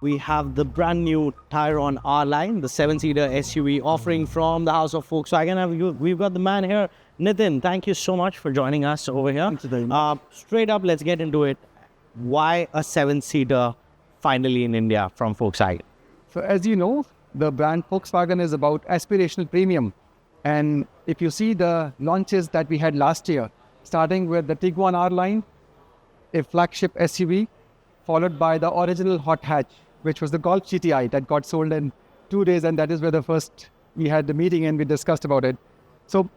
We have the brand new Tayron R-Line, the 7-seater SUV offering from the house of Volkswagen. And we've got the man here, Nitin. Thank you so much for joining us over here. Straight up, let's get into it. Why a 7-seater finally in India from Volkswagen? So as you know, the brand Volkswagen is about aspirational premium. And if you see the launches that we had last year, starting with the Tiguan R-Line, a flagship SUV, followed by the original hot hatch, which was the Golf GTI that got sold in 2 days. And that is where we had the meeting and we discussed about it. So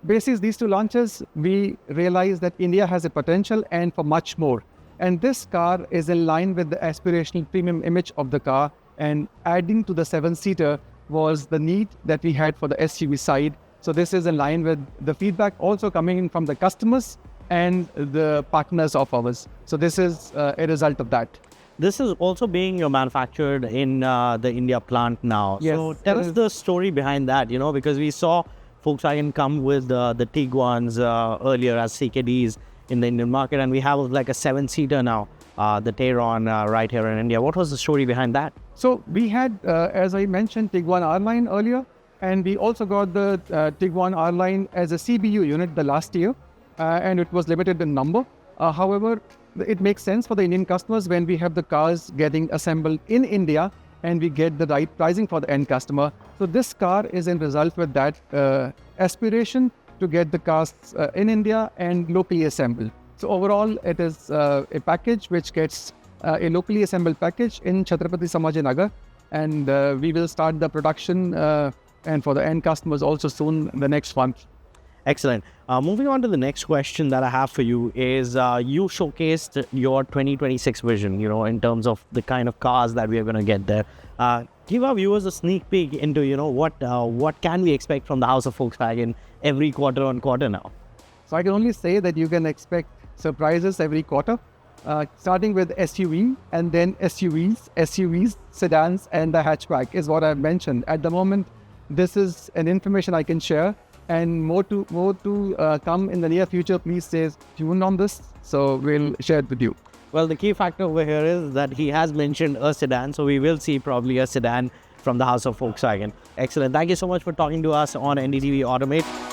basis these two launches, we realized that India has a potential and for much more. And this car is in line with the aspirational premium image of the car, and adding to the 7-seater was the need that we had for the SUV side. So this is in line with the feedback also coming in from the customers and the partners of ours. So this is a result of that. This is also being manufactured in the India plant now. Yes, so tell us the story behind that, because we saw Volkswagen come with the Tiguans earlier as CKDs in the Indian market, and we have like a 7-seater now, the Tayron right here in India. What was the story behind that? So we had, as I mentioned, Tiguan R-Line earlier, and we also got the Tiguan R-Line as a CBU unit the last year, and it was limited in number. However, it makes sense for the Indian customers when we have the cars getting assembled in India and we get the right pricing for the end customer. So this car is in result with that aspiration to get the cars in India and locally assembled. So overall, it is a package which gets a locally assembled package in Chhatrapati Sambhajinagar, and we will start the production and for the end customers also soon the next month. Excellent. Moving on to the next question that I have for you is you showcased your 2026 vision, in terms of the kind of cars that we are going to get there. Give our viewers a sneak peek into, what can we expect from the house of Volkswagen every quarter on quarter now? So I can only say that you can expect surprises every quarter, starting with SUV and then SUVs, sedans, and the hatchback is what I've mentioned. At the moment, this is an information I can share, and more to come in the near future. Please stay tuned on this, so we'll share it with you. Well, the key factor over here is that he has mentioned a sedan, so we will see probably a sedan from the house of Volkswagen. Excellent. Thank you so much for talking to us on NDTV Automate.